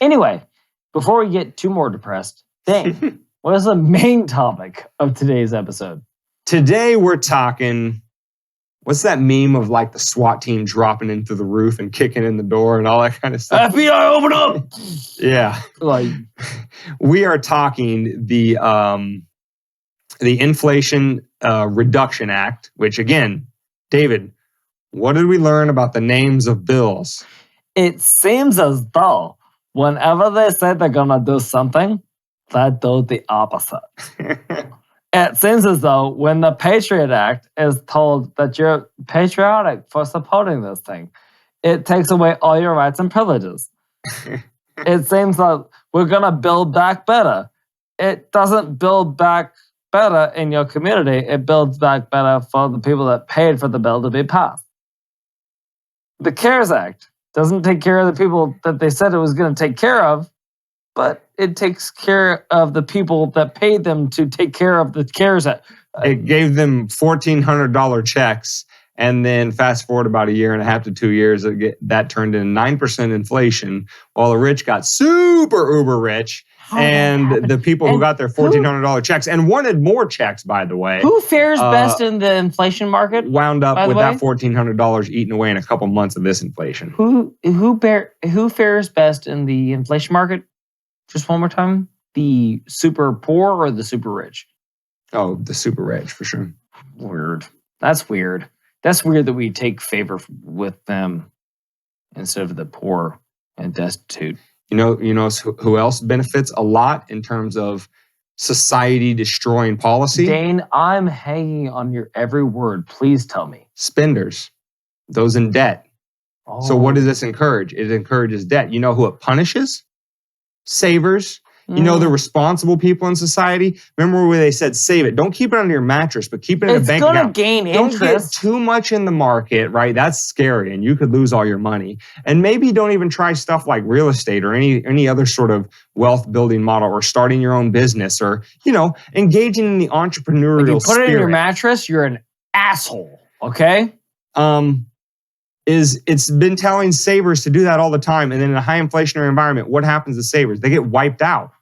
Anyway, before we get too more depressed, Dane, what is the main topic of today's episode? Today we're talking, what's that meme of like the SWAT team dropping into the roof and kicking in the door and all that kind of stuff? FBI, open up! Yeah. Like, we are talking the Inflation Reduction Act, which again, David, what did we learn about the names of bills? it seems as though whenever they say they're going to do something, they do the opposite. It seems as though when the Patriot Act is told that you're patriotic for supporting this thing, it takes away all your rights and privileges. It seems like we're going to build back better. It doesn't build back better in your community. It builds back better for the people that paid for the bill to be passed. The CARES Act doesn't take care of the people that they said it was going to take care of, but it takes care of the people that paid them to take care of the CARES Act. It gave them $1,400 checks, and then fast forward about a year and a half to 2 years, that turned into 9% inflation, while the rich got super uber rich, and the people who got their $1,400 checks and wanted more checks, by the way. Who fares best in the inflation market? Wound up with that $1,400 eaten away in a couple months of this inflation. Who fares best in the inflation market? Just one more time. The super poor or the super rich? Oh, the super rich, for sure. Weird. That's weird. That's weird that we take favor with them instead of the poor and destitute. You know who else benefits a lot in terms of society destroying policy? Dane, I'm hanging on your every word. Please tell me. Spenders. Those in debt. Oh. So what does this encourage? It encourages debt. You know who it punishes? Savers. You know the responsible people in society. Remember where they said save it. Don't keep it under your mattress, but keep it in a bank account. It's going to gain interest. Don't get too much in the market, right? That's scary, and you could lose all your money. And maybe don't even try stuff like real estate or any other sort of wealth building model, or starting your own business, or engaging in the entrepreneurial If you put spirit. it in your mattress, you're an asshole. Okay. It's been telling savers to do that all the time. And then in a high inflationary environment, what happens to savers? They get wiped out,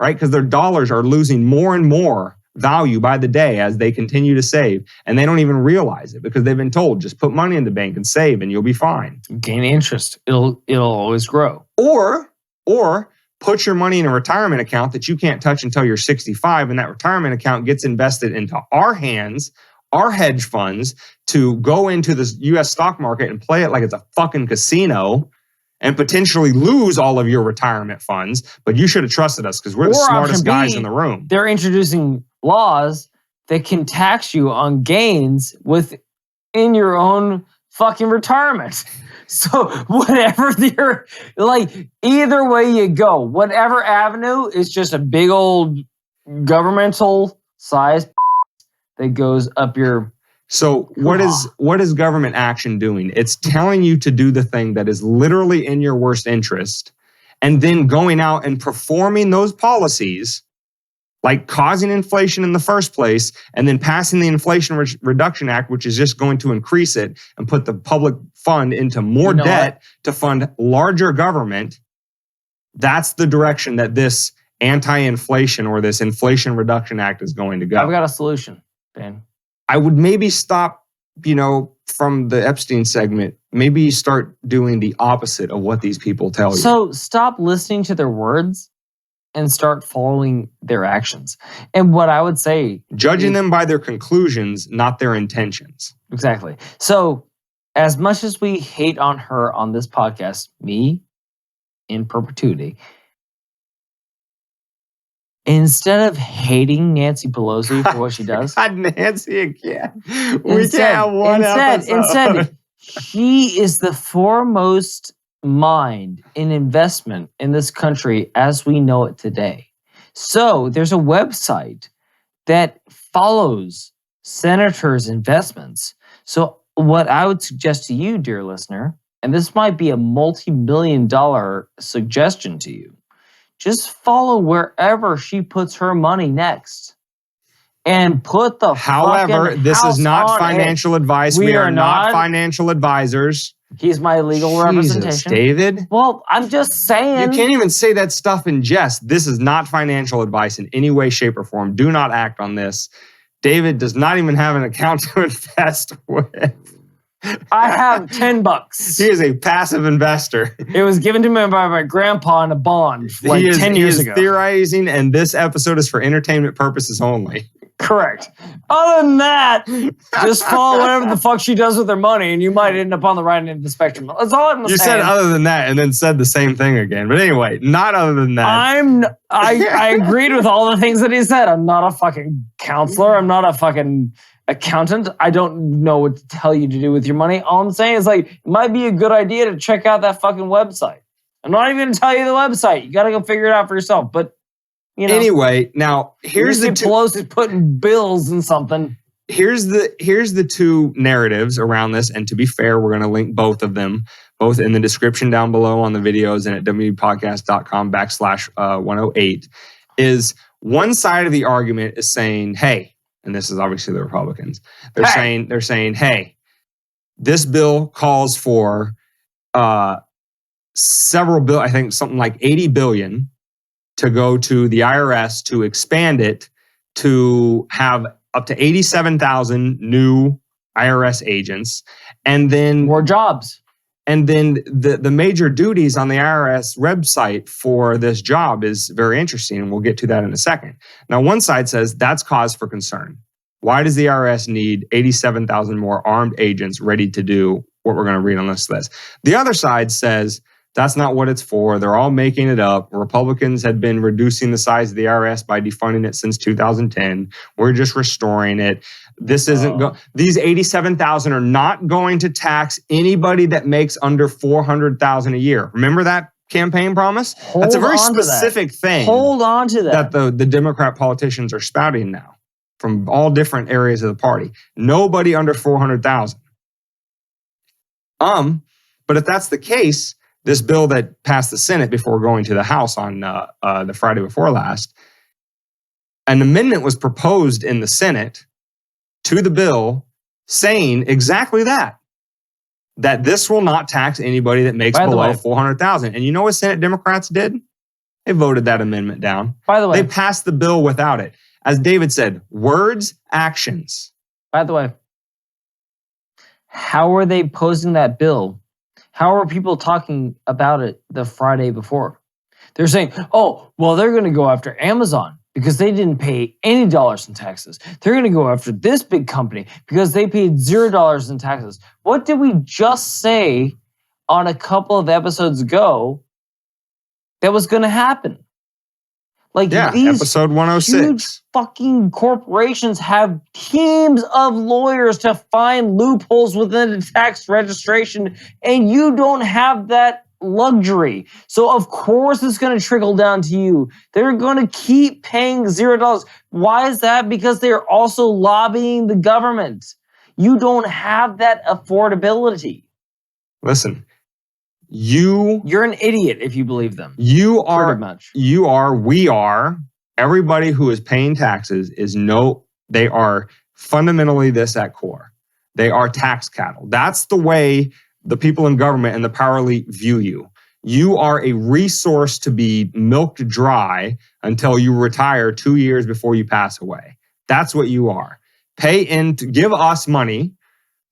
right? Because their dollars are losing more and more value by the day as they continue to save. And they don't even realize it because they've been told, just put money in the bank and save and you'll be fine. Gain interest. It'll always grow. Or put your money in a retirement account that you can't touch until you're 65. And that retirement account gets invested into our hands, our hedge funds, to go into the U.S. stock market and play it like it's a fucking casino and potentially lose all of your retirement funds. But you should have trusted us because we're the smartest guys in the room. They're introducing laws that can tax you on gains within your own fucking retirement. So whatever either way you go, whatever avenue, it's just a big old governmental size that goes up your... So what is government action doing? It's telling you to do the thing that is literally in your worst interest, and then going out and performing those policies, like causing inflation in the first place, and then passing the Inflation Reduction Act, which is just going to increase it and put the public fund into more debt to fund larger government. That's the direction that this anti-inflation or this Inflation Reduction Act is going to go. I've got a solution, Ben. I would maybe stop, from the Epstein segment, maybe start doing the opposite of what these people tell you. So stop listening to their words and start following their actions. And what I would say... Judging them by their conclusions, not their intentions. Exactly. So as much as we hate on her on this podcast, me in perpetuity, instead of hating Nancy Pelosi for what she does... God, Nancy again. We can't have one episode. Instead, she is the foremost mind in investment in this country as we know it today. So there's a website that follows senators' investments. So what I would suggest to you, dear listener, and this might be a multi-million-dollar suggestion to you, just follow wherever she puts her money next. And put the However, this is not financial advice. We are not financial advisors. He's my legal Jesus, representation. David. Well, I'm just saying. You can't even say that stuff in jest. This is not financial advice in any way, shape, or form. Do not act on this. David does not even have an account to invest with. I have $10. He is a passive investor. It was given to me by my grandpa in a bond like 10 years ago. He is theorizing, and this episode is for entertainment purposes only. Correct. Other than that, just follow whatever the fuck she does with her money, and you might end up on the right end of the spectrum. That's all I'm saying. You said other than that, and then said the same thing again. But anyway, not other than that. I agreed with all the things that he said. I'm not a fucking counselor. I'm not a fucking accountant. I don't know what to tell you to do with your money. All I'm saying is, like, it might be a good idea to check out that fucking website. I'm not even going to tell you the website. You got to go figure it out for yourself. But, you know. Anyway, now here's the Pelosi putting bills in something. Here's the two narratives around this. And to be fair, we're going to link both of them, both in the description down below on the videos and at wmdpodcast.com/108. Is one side of the argument is saying, hey, and this is obviously the Republicans. They're saying, hey, this bill calls for several bill. I think something like $80 billion to go to the IRS to expand it to have up to 87,000 new IRS agents, and then more jobs. And then the major duties on the IRS website for this job is very interesting, and we'll get to that in a second. Now, one side says that's cause for concern. Why does the IRS need 87,000 more armed agents ready to do what we're going to read on this list? The other side says that's not what it's for. They're all making it up. Republicans had been reducing the size of the IRS by defunding it since 2010. We're just restoring it. This isn't these 87,000 are not going to tax anybody that makes under 400,000 a year. Remember that campaign promise? That's a very specific thing. Hold on to that. That the Democrat politicians are spouting now from all different areas of the party. Nobody under 400,000. But if that's the case, this bill that passed the Senate before going to the House on the Friday before last, an amendment was proposed in the Senate to the bill saying exactly that this will not tax anybody that makes below 400,000. And you know what Senate Democrats did? They voted that amendment down. By the way, they passed the bill without it. As David said, words, actions. By the way, how are they posing that bill? How are people talking about it the Friday before? They're saying, oh, well, they're going to go after Amazon because they didn't pay any dollars in taxes. They're going to go after this big company because they paid $0 in taxes. What did we just say on a couple of episodes ago that was going to happen? Like, these episode 106. Huge fucking corporations have teams of lawyers to find loopholes within the tax registration, and you don't have that luxury. So of course it's going to trickle down to you. They're going to keep paying $0. Why is that? Because they're also lobbying the government. You don't have that affordability. Listen, you're an idiot if you believe them. We are, everybody who is paying taxes they are fundamentally this at core. They are tax cattle. That's the way the people in government and the power elite view you. You are a resource to be milked dry until you retire 2 years before you pass away. That's what you are. Give us money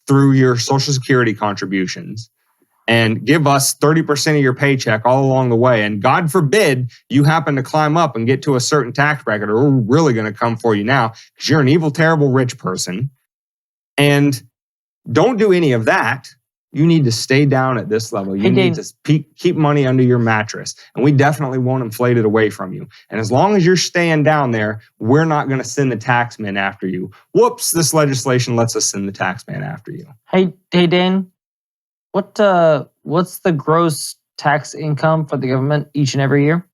through your Social Security contributions and give us 30% of your paycheck all along the way. And God forbid you happen to climb up and get to a certain tax bracket, or we're really going to come for you now because you're an evil, terrible, rich person. And don't do any of that. You need to stay down at this level. You need to keep money under your mattress. And we definitely won't inflate it away from you. And as long as you're staying down there, we're not going to send the taxman after you. Whoops, this legislation lets us send the taxman after you. Hey, Dane. What's the gross tax income for the government each and every year?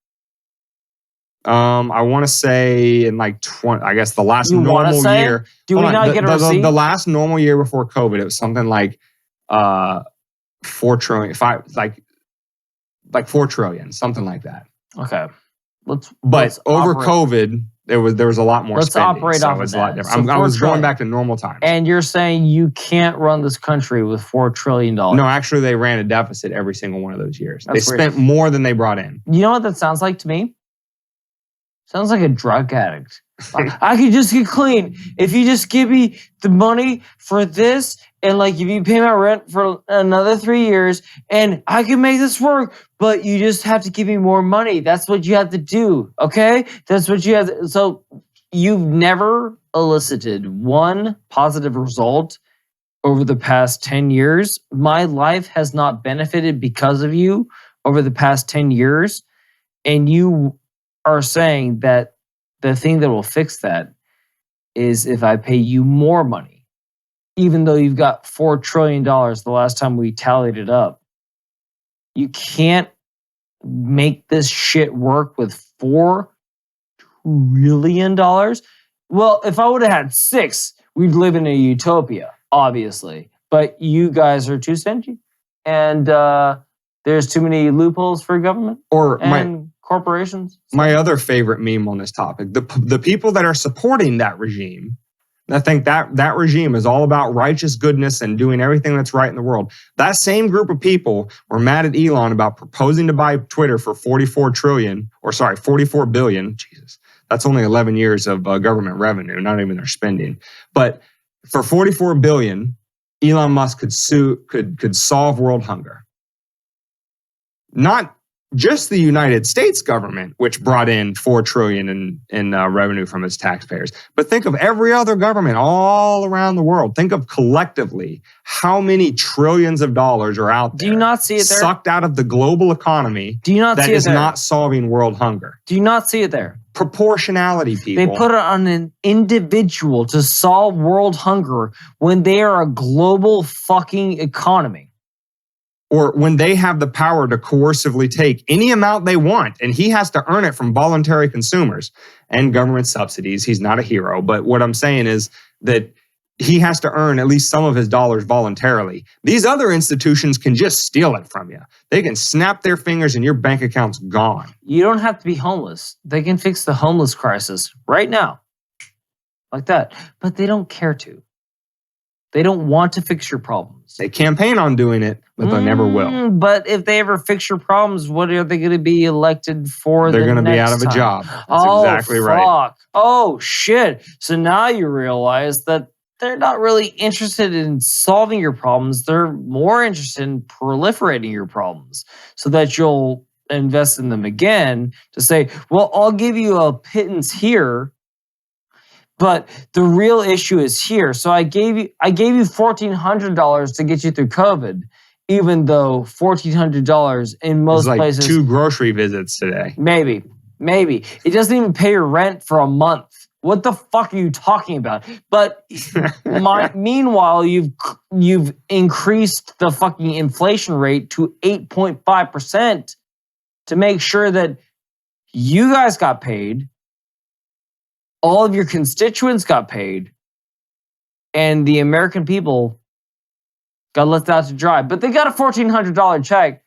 I want to say in like 20, I guess the last normal year. Do we not get a receipt? The last normal year before COVID, it was something like 4 trillion, like 4 trillion, something like that. Okay. But over COVID, there was a lot more spending. Operate off of that. A lot different. I was going back to normal times. And you're saying you can't run this country with $4 trillion? No, actually, they ran a deficit every single one of those years. They spent more than they brought in. You know what that sounds like to me? Sounds like a drug addict. I could just get clean if you just give me the money for this, and like if you pay my rent for another 3 years, and I can make this work, but you just have to give me more money. That's what you have to do, okay? That's what you have to. So you've never elicited one positive result over the past 10 years. My life has not benefited because of you over the past 10 years, and you are saying that the thing that will fix that is if I pay you more money, even though you've got $4 trillion the last time we tallied it up. You can't make this shit work with $4 trillion. Well, if I would have had 6, we'd live in a utopia, obviously. But you guys are too stingy. And there's too many loopholes for government and corporations. My other favorite meme on this topic, the people that are supporting that regime, I think that regime is all about righteous goodness and doing everything that's right in the world. That same group of people were mad at Elon about proposing to buy Twitter for $44 billion. Jesus, that's only 11 years of government revenue, not even their spending. But for $44 billion, Elon Musk could solve world hunger. Not just the United States government, which brought in $4 trillion in revenue from its taxpayers. But think of every other government all around the world. Think of collectively how many trillions of dollars are out there. Do you not see it there? Sucked out of the global economy. Do you not see it there? That is not solving world hunger. Do you not see it there? Proportionality, people. They put it on an individual to solve world hunger when they are a global fucking economy. Or when they have the power to coercively take any amount they want, and he has to earn it from voluntary consumers and government subsidies. He's not a hero, but what I'm saying is that he has to earn at least some of his dollars voluntarily. These other institutions can just steal it from you. They can snap their fingers and your bank account's gone. You don't have to be homeless. They can fix the homeless crisis right now, like that. But they don't care to. They don't want to fix your problems. They campaign on doing it, but they never will. But if they ever fix your problems, what are they going to be elected for? They're going to be out of a job. That's exactly fuck. right. Oh, shit. So now you realize that they're not really interested in solving your problems. They're more interested in proliferating your problems so that you'll invest in them again to say, well, I'll give you a pittance here, but the real issue is here. So I gave you $1,400 to get you through COVID, even though $1,400 in most places. 2 grocery visits today. Maybe. It doesn't even pay your rent for a month. What the fuck are you talking about? But meanwhile, you've increased the fucking inflation rate to 8.5% to make sure that you guys got paid. All of your constituents got paid, and the American people got left out to dry. But they got a $1,400 check.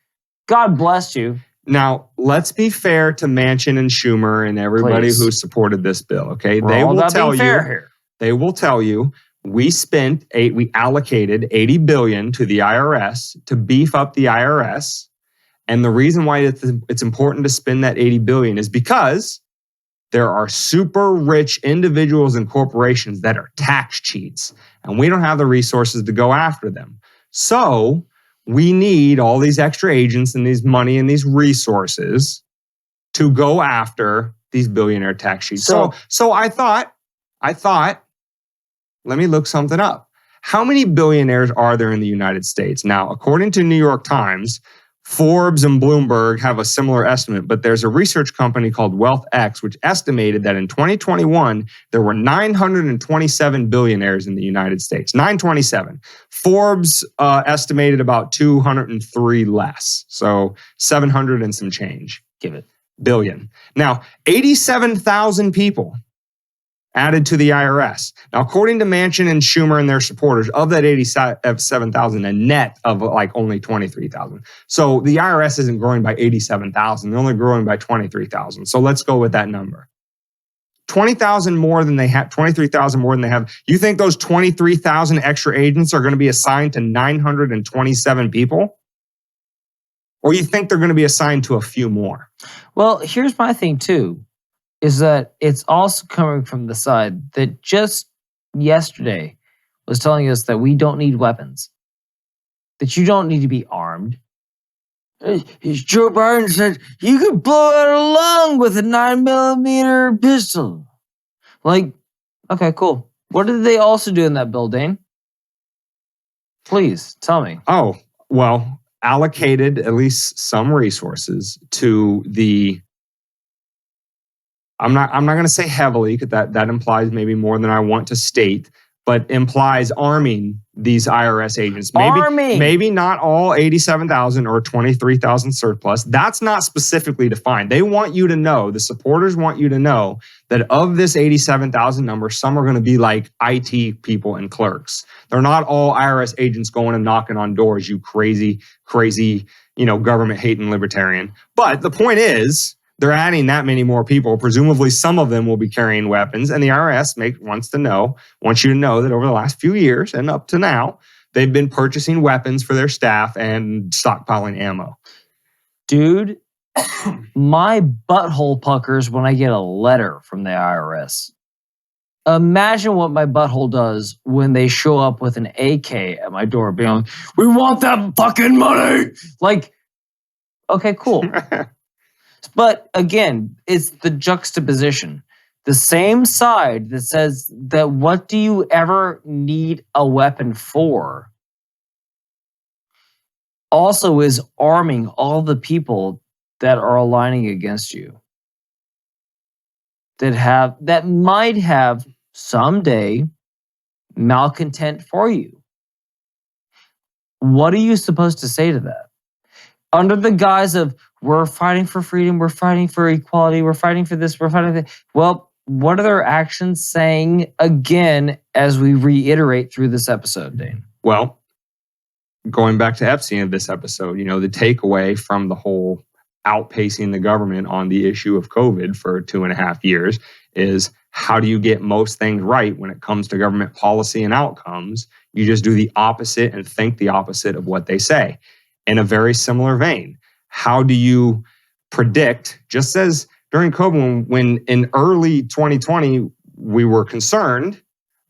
God bless you. Now, let's be fair to Manchin and Schumer and everybody who supported this bill, okay? They will tell you we allocated $80 billion to the IRS to beef up the IRS. And the reason why it's important to spend that $80 billion is because there are super rich individuals and corporations that are tax cheats, and we don't have the resources to go after them. So we need all these extra agents and these money and these resources to go after these billionaire tax cheats. So I thought, let me look something up. How many billionaires are there in the United States? Now, according to New York Times, Forbes and Bloomberg have a similar estimate, but there's a research company called WealthX, which estimated that in 2021, there were 927 billionaires in the United States. 927. Forbes estimated about 203 less. So 700 and some change. Give it. Billion. Now, 87,000 people added to the IRS. Now, according to Manchin and Schumer and their supporters, of that 87,000, a net of like only 23,000. So the IRS isn't growing by 87,000. They're only growing by 23,000. So let's go with that number. 20,000 more than they have, 23,000 more than they have. You think those 23,000 extra agents are going to be assigned to 927 people? Or you think they're going to be assigned to a few more? Well, here's my thing too, is that it's also coming from the side that just yesterday was telling us that we don't need weapons, that you don't need to be armed. Joe Biden said you could blow out a lung with a 9mm pistol. Like, okay, cool. What did they also do in that bill, Dane? Please tell me. Oh, well, allocated at least some resources to the. I'm not going to say heavily, because that implies maybe more than I want to state, but implies arming these IRS agents. Maybe not all 87,000 or 23,000 surplus. That's not specifically defined. They want you to know, the supporters want you to know that of this 87,000 number, some are going to be like IT people and clerks. They're not all IRS agents going and knocking on doors, you crazy, government hating libertarian. But the point is, they're adding that many more people. Presumably, some of them will be carrying weapons. And the IRS wants you to know that over the last few years and up to now, they've been purchasing weapons for their staff and stockpiling ammo. Dude, my butthole puckers when I get a letter from the IRS. Imagine what my butthole does when they show up with an AK at my door being like, we want that fucking money. Like, okay, cool. But again, it's the juxtaposition. The same side that says that what do you ever need a weapon for also is arming all the people that are aligning against you. That might have someday malcontent for you. What are you supposed to say to that? Under the guise of, we're fighting for freedom, we're fighting for equality, we're fighting for this, we're fighting for that. Well, what are their actions saying again as we reiterate through this episode, Dane? Well, going back to Epstein of this episode, the takeaway from the whole outpacing the government on the issue of COVID for 2.5 years is, how do you get most things right when it comes to government policy and outcomes? You just do the opposite and think the opposite of what they say. In a very similar vein, how do you predict, just as during COVID, when in early 2020, we were concerned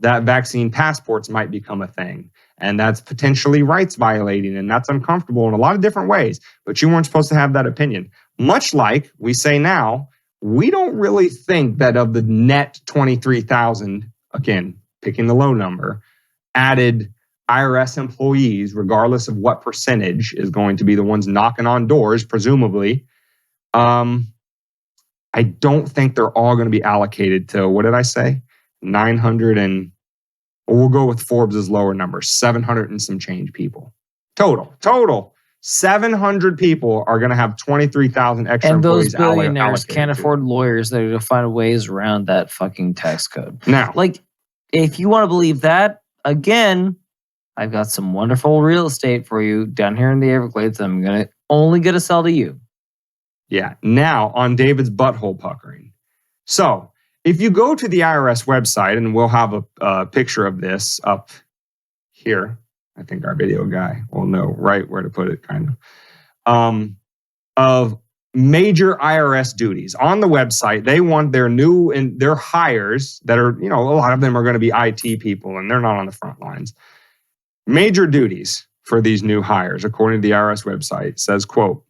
that vaccine passports might become a thing, and that's potentially rights violating, and that's uncomfortable in a lot of different ways, but you weren't supposed to have that opinion. Much like we say now, we don't really think that of the net 23,000, again, picking the low number, added IRS employees, regardless of what percentage is going to be the ones knocking on doors, presumably, I don't think they're all going to be allocated to, what did I say? 900 and, or we'll go with Forbes' lower number, 700 and some change people. Total. 700 people are going to have 23,000 extra employees. And those billionaires can't afford lawyers. They're going to find ways around that fucking tax code. Now, like, if you want to believe that, again, I've got some wonderful real estate for you down here in the Everglades. I'm only going to sell to you. Yeah. Now on David's butthole puckering. So if you go to the IRS website, and we'll have a picture of this up here. I think our video guy will know right where to put it, kind of major IRS duties on the website. They want their hires that are, a lot of them are going to be IT people, and they're not on the front lines. Major duties for these new hires, according to the IRS website, says, quote,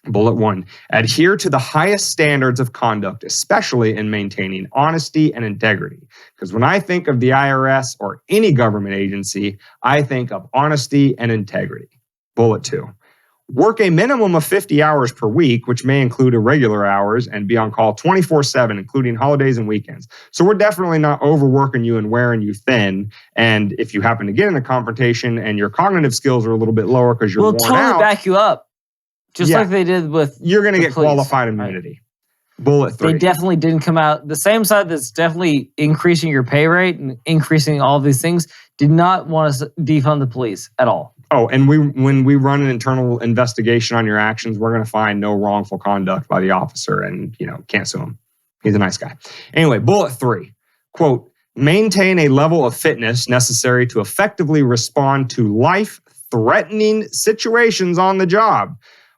bullet 1, adhere to the highest standards of conduct, especially in maintaining honesty and integrity. Because when I think of the IRS or any government agency, I think of honesty and integrity. Bullet 2, work a minimum of 50 hours per week, which may include irregular hours, and be on call 24/7, including holidays and weekends. So we're definitely not overworking you and wearing you thin. And if you happen to get in a confrontation and your cognitive skills are a little bit lower because you're worn out, we'll totally back you up. Just like they did with you're going to get qualified immunity. Bullet 3. They definitely didn't come out. The same side that's definitely increasing your pay rate and increasing all these things did not want to defund the police at all. Oh, and when we run an internal investigation on your actions, we're going to find no wrongful conduct by the officer and, can't sue him. He's a nice guy. Anyway, bullet 3, quote, maintain a level of fitness necessary to effectively respond to life-threatening situations on the job.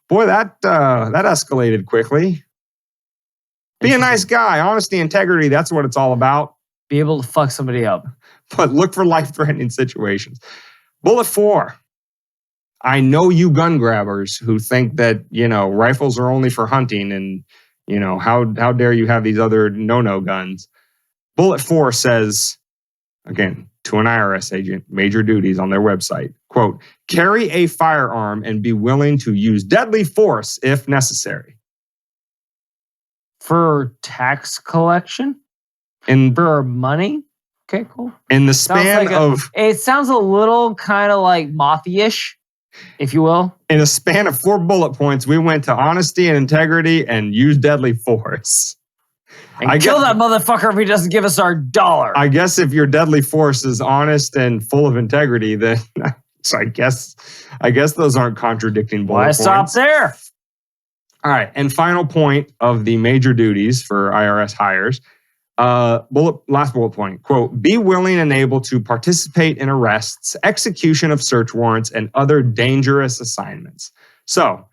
Boy, that escalated quickly. Be a nice guy. Honesty, integrity, that's what it's all about. Be able to fuck somebody up. But look for life-threatening situations. Bullet 4. I know you gun grabbers who think that, rifles are only for hunting and, how dare you have these other no-no guns. Bullet 4 says, again, to an IRS agent, major duties on their website, quote, carry a firearm and be willing to use deadly force if necessary. For tax collection? In For money? Okay, cool. In the span it sounds a little kind of like mafia-ish, if you will. In a span of 4 bullet points, we went to honesty and integrity and use deadly force. And kill that motherfucker if he doesn't give us our dollar. I guess if your deadly force is honest and full of integrity, then so I guess those aren't contradicting bullet points. Why stop there? All right, and final point of the major duties for IRS hires. Last bullet point, quote, be willing and able to participate in arrests, execution of search warrants, and other dangerous assignments. So,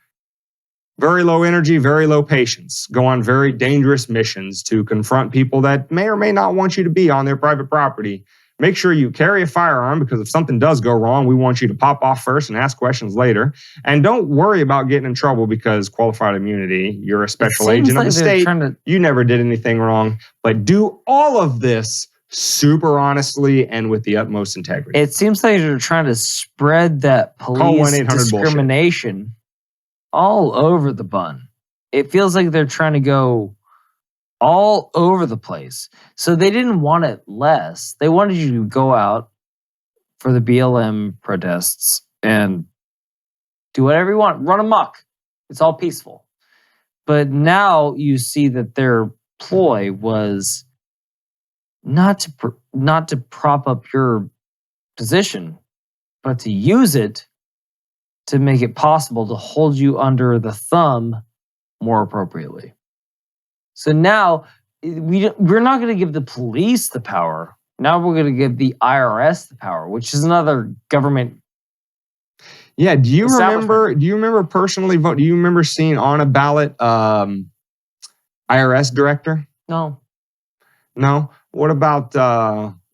very low energy, very low patience. Go on very dangerous missions to confront people that may or may not want you to be on their private property. Make sure you carry a firearm because if something does go wrong, we want you to pop off first and ask questions later. And don't worry about getting in trouble because qualified immunity, you're a special agent of the state. You never did anything wrong. But do all of this super honestly and with the utmost integrity. It seems like you're trying to spread that police discrimination all over the bun. It feels like they're trying to go all over the place. So they didn't want it less. They wanted you to go out for the BLM protests and do whatever you want. Run amok. It's all peaceful. But now you see that their ploy was not to prop up your position, but to use it to make it possible to hold you under the thumb more appropriately. So now we're not going to give the police the power. Now we're going to give the IRS the power, which is another government. Yeah. Do you remember personally vote? Do you remember seeing on a ballot IRS director? No. What about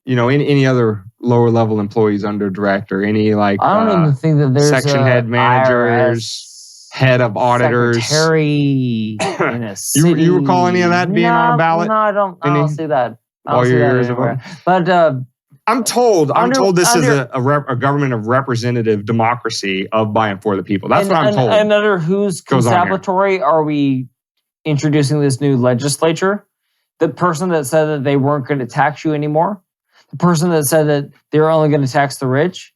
any other lower level employees under director? Any I don't even think that there's section head managers. Head of auditors, secretary in a city. You recall any of that being on a ballot? No, I don't see that. All your years ago. But I'm told this is a government of representative democracy of by and for the people. That's what I'm told. And under whose conspiratory are we introducing this new legislature? The person that said that they weren't going to tax you anymore? The person that said that they're only going to tax the rich?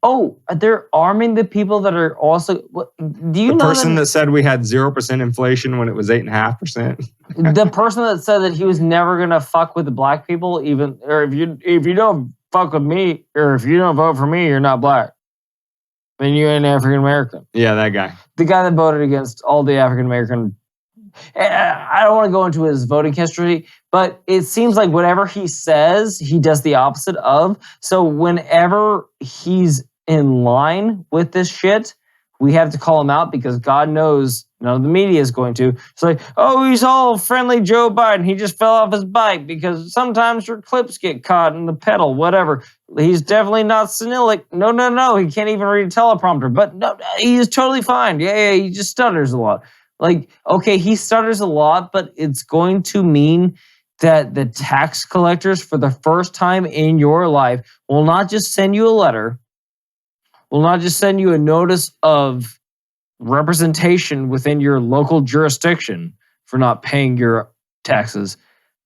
Oh, they're arming the people that are also. Do you know the person that said we had 0% inflation when it was 8.5%? The person that said that he was never gonna fuck with the black people, or if you don't fuck with me, or if you don't vote for me, you're not black. Then you ain't African American. Yeah, that guy. The guy that voted against all the African American. I don't want to go into his voting history, but it seems like whatever he says, he does the opposite of. So whenever he's in line with this shit, we have to call him out because God knows none of the media is going to. It's like, oh, he's all friendly Joe Biden. He just fell off his bike because sometimes your clips get caught in the pedal, whatever. He's definitely not senilic. No. He can't even read a teleprompter. But no, he's totally fine. Yeah, he just stutters a lot. Okay, he stutters a lot, but it's going to mean that the tax collectors, for the first time in your life, will not just send you a letter, will not just send you a notice of representation within your local jurisdiction for not paying your taxes,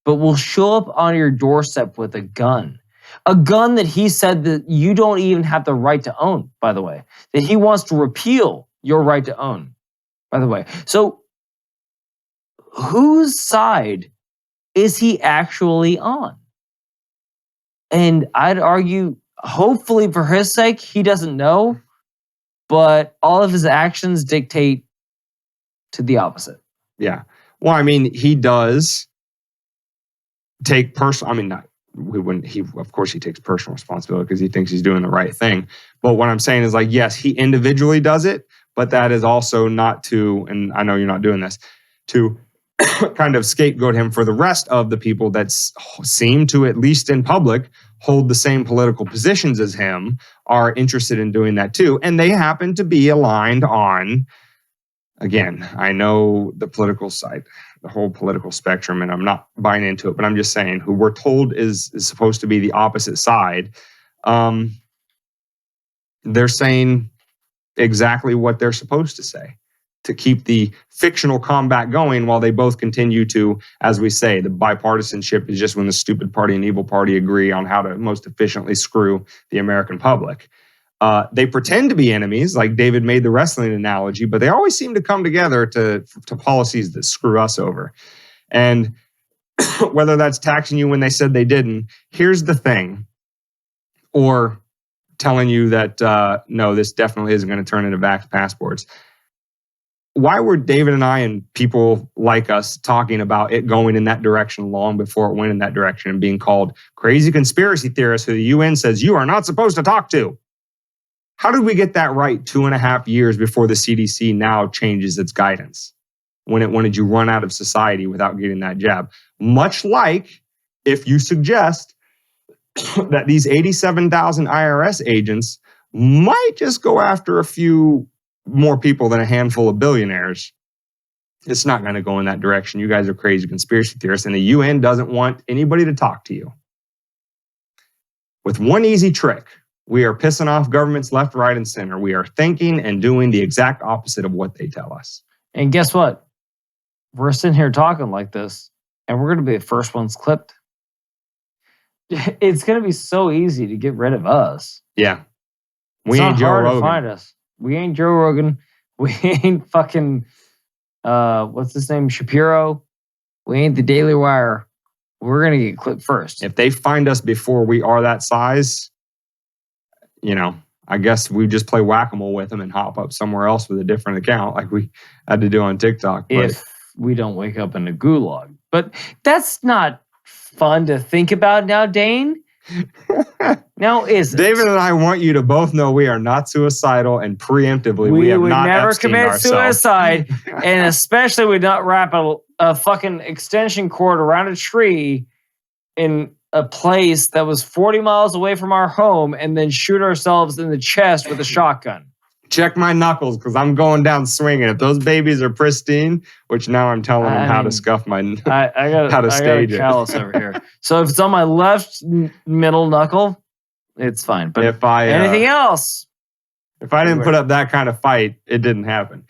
but will show up on your doorstep with a gun. A gun that he said that you don't even have the right to own, by the way. That he wants to repeal your right to own. By the way, so whose side is he actually on? And I'd argue, hopefully for his sake, he doesn't know, but all of his actions dictate to the opposite. Yeah. Well, I mean, he does take personal. I mean, not we wouldn't. He, of course, he takes personal responsibility because he thinks he's doing the right thing. But what I'm saying is, like, yes, he individually does it, but that is also not to. And I know you're not doing this to kind of scapegoat him for the rest of the people that seem to, at least in public, hold the same political positions as him, are interested in doing that too, and they happen to be aligned on. Again, I know the political side, the whole political spectrum, and I'm not buying into it, but I'm just saying who we're told is supposed to be the opposite side. They're saying exactly what they're supposed to say to keep the fictional combat going while they both continue to, as we say, the bipartisanship is just when the stupid party and evil party agree on how to most efficiently screw the American public. They pretend to be enemies, like David made the wrestling analogy, but they always seem to come together to policies that screw us over. And whether that's taxing you when they said they didn't, here's the thing, or telling you that, no, this definitely isn't going to turn into vax passports. Why were David and I and people like us talking about it going in that direction long before it went in that direction and being called crazy conspiracy theorists who the UN says you are not supposed to talk to? How did we get that right 2.5 years before the CDC now changes its guidance when it wanted you run out of society without getting that jab? Much like if you suggest that these 87,000 IRS agents might just go after a few more people than a handful of billionaires. It's not going to go in that direction. You guys are crazy conspiracy theorists, and the UN doesn't want anybody to talk to you. With one easy trick, we are pissing off governments left, right, and center. We are thinking and doing the exact opposite of what they tell us. And guess what? We're sitting here talking like this, and we're going to be the first ones clipped. It's going to be so easy to get rid of us. Yeah. We ain't Joe Rogan. To find us. We ain't Joe Rogan. We ain't fucking, what's his name? Shapiro. We ain't the Daily Wire. We're going to get clipped first. If they find us before we are that size, you know, I guess we just play whack-a-mole with them and hop up somewhere else with a different account like we had to do on TikTok. If we don't wake up in a gulag. But that's not fun to think about now, Dane. No, is it? David and I want you to both know we are not suicidal, and preemptively we have not never Epstein commit ourselves. suicide, and especially we not wrap a fucking extension cord around a tree in a place that was 40 miles away from our home and then shoot ourselves in the chest with a shotgun. Check my knuckles because I'm going down swinging. If those babies are pristine, which now I'm telling them how to scuff my how to stage it. Callus over here. So if it's on my left middle knuckle, it's fine. But if I anything else, if I didn't put up that kind of fight, it didn't happen.